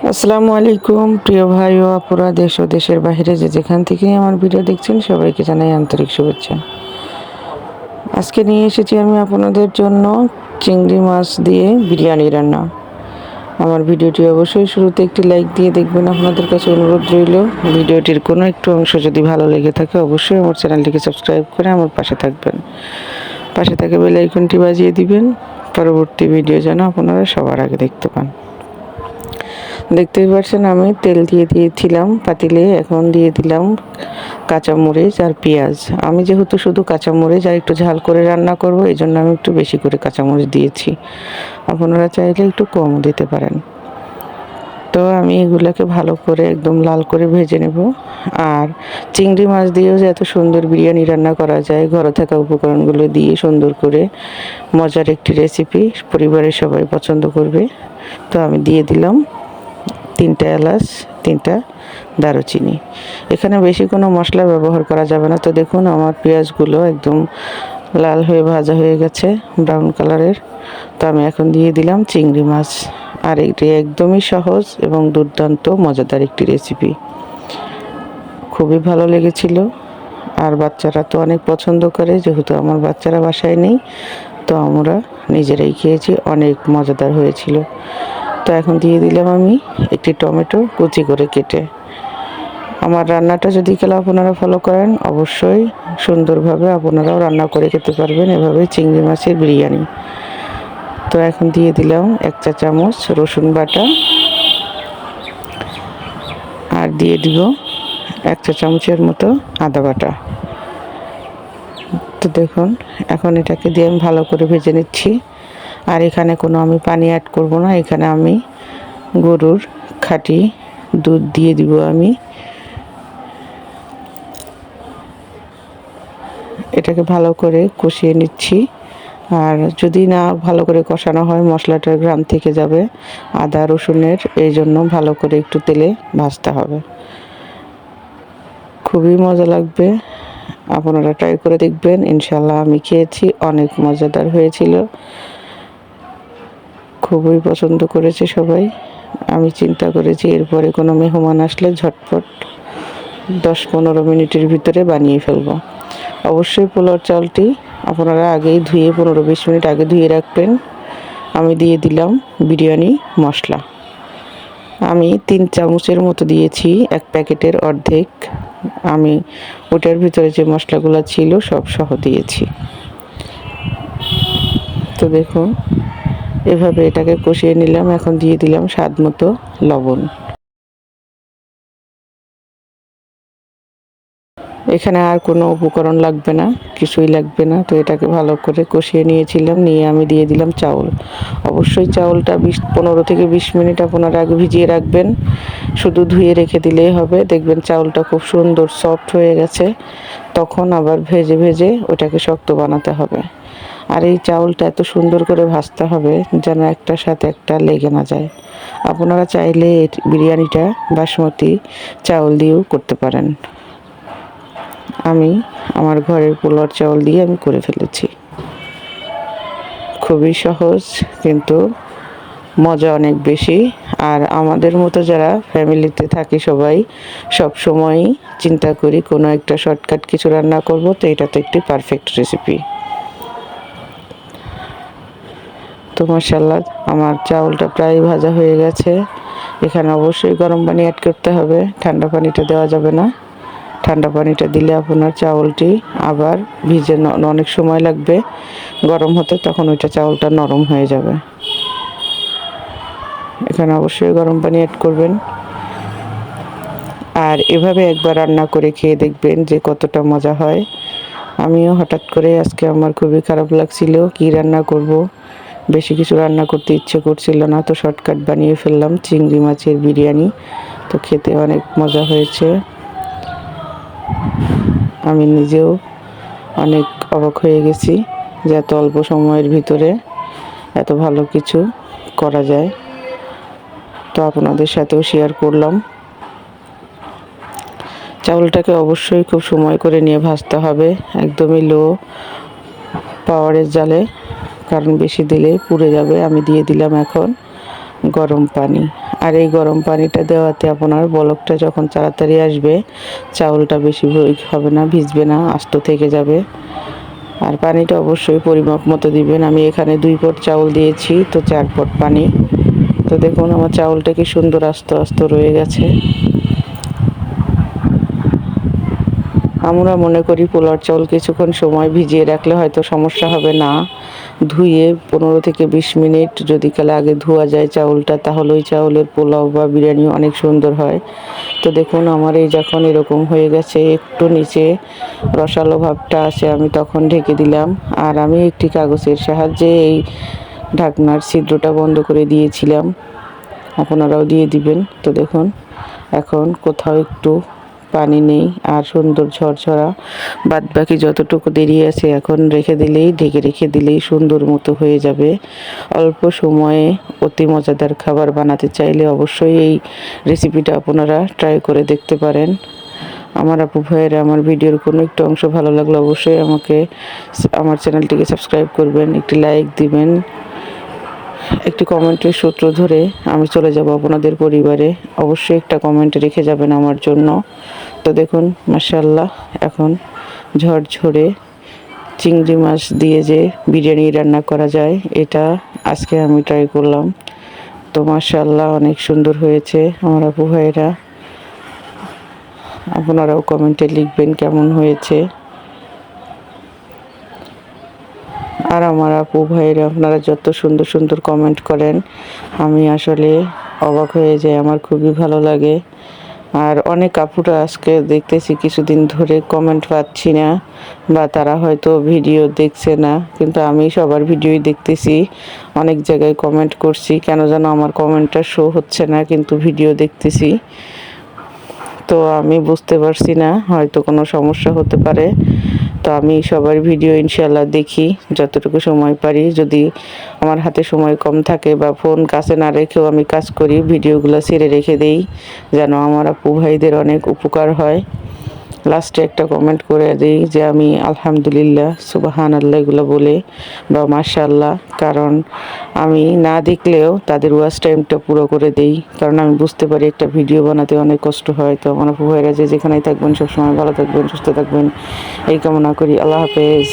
আসসালামু আলাইকুম প্রিয় ভাই ও আপুরা, দেশ ও দেশের বাইরে যে যেখান থেকে আমার ভিডিও দেখছেন সবাইকে জানাই আন্তরিক শুভেচ্ছা। আজকে নিয়ে এসেছি আমি আপনাদের জন্য চিংড়ি মাছ দিয়ে বিরিয়ানি রান্না। আমার ভিডিওটি অবশ্যই শুরুতে একটি লাইক দিয়ে দেখবেন, আপনাদের কাছে অনুরোধ রইল। ভিডিওটির কোনো একটু অংশ যদি ভালো লেগে থাকে অবশ্যই আমার চ্যানেলটিকে সাবস্ক্রাইব করে আমার পাশে থাকবেন। পাশে থাকা বেল আইকনটি বাজিয়ে দিবেন, পরবর্তী ভিডিও যেন আপনারা সবার আগে দেখতে পান। দেখতেই পাচ্ছেন আমি তেল দিয়ে দিয়েছিলাম পাতিলে, এখন দিয়ে দিলাম কাঁচামরিচ আর পেঁয়াজ। আমি যেহেতু শুধু কাঁচামরিচ আর একটু ঝাল করে রান্না করব, এই জন্য আমি একটু বেশি করে কাঁচামরিচ দিয়েছি, আপনারা চাইলে একটু কম দিতে পারেন। তো আমি এগুলোকে ভালো করে একদম লাল করে ভেজে নেব। আর চিংড়ি মাছ দিয়েও যে এত সুন্দর বিরিয়ানি রান্না করা যায় ঘরে থাকা উপকরণগুলো দিয়ে সুন্দর করে, মজার একটি রেসিপি, পরিবারের সবাই পছন্দ করবে। তো আমি দিয়ে দিলাম 3টা এলাচ, 3টা দারুচিনি। এখানে বেশি কোনো মশলা ব্যবহার করা যাবে না। তো দেখুন আমার পেঁয়াজগুলো একদম লাল হয়ে ভাজা হয়ে গেছে, ব্রাউন কালারের। তো আমি এখন দিয়ে দিলাম চিংড়ি মাছ। আর এটি একদমই সহজ এবং দুর্দান্ত মজাদার একটি রেসিপি, খুবই ভালো লেগেছিল। আর বাচ্চারা তো অনেক পছন্দ করে, যেহেতু আমার বাচ্চারা বাসায় নেই তো আমরা নিজেরাই খেয়েছি, অনেক মজাদার হয়েছিল। তো এখন দিয়ে দিলাম আমি একটি টমেটো কুচি করে কেটে। আমার রান্নাটা যদি কেউ আপনারা ফলো করেন অবশ্যই সুন্দরভাবে আপনারাও রান্না করে খেতে পারবেন এভাবে চিংড়ি মাছের বিরিয়ানি। তো এখন দিয়ে দিলাম 1 চা চামচ রসুন বাটা, আর দিয়ে দিব 1 চা চামচের মতো আদা বাটা। তো দেখুন এখন এটাকে দিয়ে আমি ভালো করে ভেজে নিচ্ছি। আর এখানে কোনো আমি পানি অ্যাড করব না, এখানে আমি গরুর খাঁটি দুধ দিয়ে দিব। আমি এটাকে ভালো করে কষিয়ে নিচ্ছি। আর যদি না ভালো করে কষানো হয় মশলাটার ঘ্রাণ থেকে যাবে আদা রসুনের, এই জন্য ভালো করে একটু তেলে ভাজতে হবে। খুবই মজা লাগবে, আপনারা ট্রাই করে দেখবেন। ইনশাল্লাহ আমি খেয়েছি, অনেক মজাদার হয়েছিল, খুবই পছন্দ করেছে সবাই। আমি চিন্তা করেছি এরপরে কোনো মেহমান আসলে ঝটপট 10-15 মিনিটের ভিতরে বানিয়ে ফেলব। অবশ্যই পোলাও চালটি আপনারা আগেই ধুয়ে 15-20 মিনিট আগে ধুয়ে রাখবেন। আমি দিয়ে দিলাম বিরিয়ানি মশলা, আমি 3 চামচের মতো দিয়েছি, 1 প্যাকেটের অর্ধেক। আমি ওটার ভিতরে যে মশলাগুলো ছিল সব সহ দিয়েছি। তো দেখুন এভাবে এটাকে কষিয়ে নিলাম। এখন দিয়ে দিলাম স্বাদ মতো লবণ। এখানে আর কোনো উপকরণ লাগবে না, কিছুই লাগবে না। তো এটাকে ভালো করে কষিয়ে নিয়েছিলাম, নিয়ে আমি দিয়ে দিলাম চাউল। অবশ্যই চাউলটা 15 থেকে 20 মিনিট আপনারা আগে ভিজিয়ে রাখবেন, শুধু ধুয়ে রেখে দিলেই হবে। দেখবেন চাউলটা খুব সুন্দর সফট হয়ে গেছে, তখন আবার ভেজে ভেজে ওটাকে শক্ত বানাতে হবে। আর এই চাউলটা এত সুন্দর করে ভাজতে হবে যেন একটার সাথে একটা লেগে না যায়। আপনারা চাইলে বিরিয়ানিটা বাসমতি চাউল দিয়েও করতে পারেন। আমি আমার ঘরের পোলাওর চাউল দিয়ে আমি করে ফেলেছি। খুবই সহজ কিন্তু মজা অনেক বেশি। আর আমাদের মতো যারা ফ্যামিলিতে থাকি সবাই সব সময়ই চিন্তা করি কোনো একটা শর্টকাট কিছু রান্না করব, তো এটা তো একটি পারফেক্ট রেসিপি। তো মাশাআল্লাহ আমার চাউলটা প্রায় ভাজা হয়ে গেছে। এখানে অবশ্যই গরম পানি অ্যাড করতে হবে, ঠান্ডা পানিটা দেওয়া যাবে না। ঠান্ডা পানিটা দিলে আপনার চাউলটি আবার ভিজে অনেক সময় লাগবে গরম হতে, তখন ওইটা চাউলটা নরম হয়ে যাবে। এখানে অবশ্যই গরম পানি অ্যাড করবেন। আর এভাবে একবার রান্না করে খেয়ে দেখবেন যে কতটা মজা হয়। আমিও হঠাৎ করে আজকে আমার খুবই খারাপ লাগছিল, কি রান্না করব, বেশি কিছু রান্না করতে ইচ্ছে করছিল না, তো শর্টকাট বানিয়ে ফেললাম চিংড়ি মাছের বিরিয়ানি। তো খেতে অনেক মজা হয়েছে, আমি নিজেও অনেক অবাক হয়ে গেছি যে এত অল্প সময়ের ভিতরে এত ভালো কিছু করা যায়। তো আপনাদের সাথেও শেয়ার করলাম। চাউলটাকে অবশ্যই খুব সময় করে নিয়ে ভাজতে হবে, একদমই লো পাওয়ারের জালে, কারণ বেশি দিলে পুড়ে যাবে। আমি দিয়ে দিলাম এখন গরম পানি। আর এই গরম পানিটা দেওয়াতে আপনার বলকটা যখন তাড়াতাড়ি আসবে, চাউলটা বেশি হবে না, ভিজবে না, আস্ত থেকে যাবে। আর পানিটা অবশ্যই পরিমাপ মতো দিবেন। আমি এখানে 2 পট চাউল দিয়েছি, তো 4 পট পানি। তো দেখুন আমার চাউলটা কি সুন্দর আস্ত আস্ত রয়ে গেছে। আমরা মনে করি পোলার চাউল কিছুক্ষণ সময় ভিজিয়ে রাখলে হয়তো সমস্যা হবে না। ধুয়ে 15 থেকে 20 মিনিট যদি কালে আগে ধোয়া যায় চাউলটা, তাহলে ওই চাউলের পোলাও বা বিরিয়ানি অনেক সুন্দর হয়। তো দেখুন আমার এই যখন এরকম হয়ে গেছে, একটু নিচে রসালো ভাবটা আসে, আমি তখন ঢেকে দিলাম। আর আমি একটি কাগজের সাহায্যে এই ঢাকনার ছিদ্রটা বন্ধ করে দিয়েছিলাম, আপনারাও দিয়ে দিবেন। তো দেখুন এখন কোথাও একটু পানি নেই, আর সুন্দর ঝরঝরা। বাদ বাকি যতটুকু দেরি আছে এখন রেখে দিলেই, ঢেকে রেখে দিলেই সুন্দর মতো হয়ে যাবে। অল্প সময়ে অতি মজাদার খাবার বানাতে চাইলে অবশ্যই এই রেসিপিটা আপনারা ট্রাই করে দেখতে পারেন। আমার আপু ভাইয়েরা আমার ভিডিওর কোনো একটু অংশ ভালো লাগলে অবশ্যই আমার চ্যানেলটিকে সাবস্ক্রাইব করবেন, একটি লাইক দিবেন। একটি কমেন্টের সূত্র ধরে আমি চলে যাব আপনাদের পরিবারে, অবশ্যই একটা কমেন্ট রেখে যাবেন আমার জন্য। তো দেখুন মাশাআল্লাহ, এখন ঝরঝরে চিংড়ি মাছ দিয়ে যে বিরিয়ানি রান্না করা যায়, এটা আজকে আমি ট্রাই করলাম। তো মাশাআল্লাহ অনেক সুন্দর হয়েছে। আমার আপু ভাইয়েরা আপনারাও কমেন্টে লিখবেন কেমন হয়েছে। আর আমার আপু ভাইয়েরা আপনারা যত সুন্দর সুন্দর কমেন্ট করেন, আমি আসলে অবাক হয়ে যাই, আমার খুবই ভালো লাগে। আর অনেক আপুরা আজকে দেখতেছি কিছুদিন ধরে কমেন্ট পাচ্ছি না, বা তারা হয়তো ভিডিও দেখছে না, কিন্তু আমি সবার ভিডিওই দেখতেছি। অনেক জায়গায় কমেন্ট করছি, কেন যেন আমার কমেন্টটা শো হচ্ছে না, কিন্তু ভিডিও দেখতেছি। তো আমি বুঝতে পারছি না, হয়তো কোনো সমস্যা হতে পারে। তো আমি সবার ভিডিও ইনশাল্লাহ দেখি যতটুকু সময় পারি। যদি আমার হাতে সময় কম থাকে বা ফোন কাছে না রেখেও আমি কাজ করি, ভিডিওগুলো ছেড়ে রেখে দেই, যেন আমার আপু ভাইদের অনেক উপকার হয়। লাস্টে একটা কমেন্ট করে দিই যে আমি আলহামদুলিল্লাহ, সুবহানাল্লাহ এগুলো বলে, বা মাশাআল্লাহ, কারণ আমি না দেখলেও তাদের ওয়াচ টাইমটা পুরো করে দেই, কারণ আমি বুঝতে পারি একটা ভিডিও বানাতে অনেক কষ্ট হয়। তো আমার আপু ভাইরা যে যেখানেই থাকবেন সবসময় ভালো থাকবেন, সুস্থ থাকবেন এই কামনা করি। আল্লাহ হাফেজ।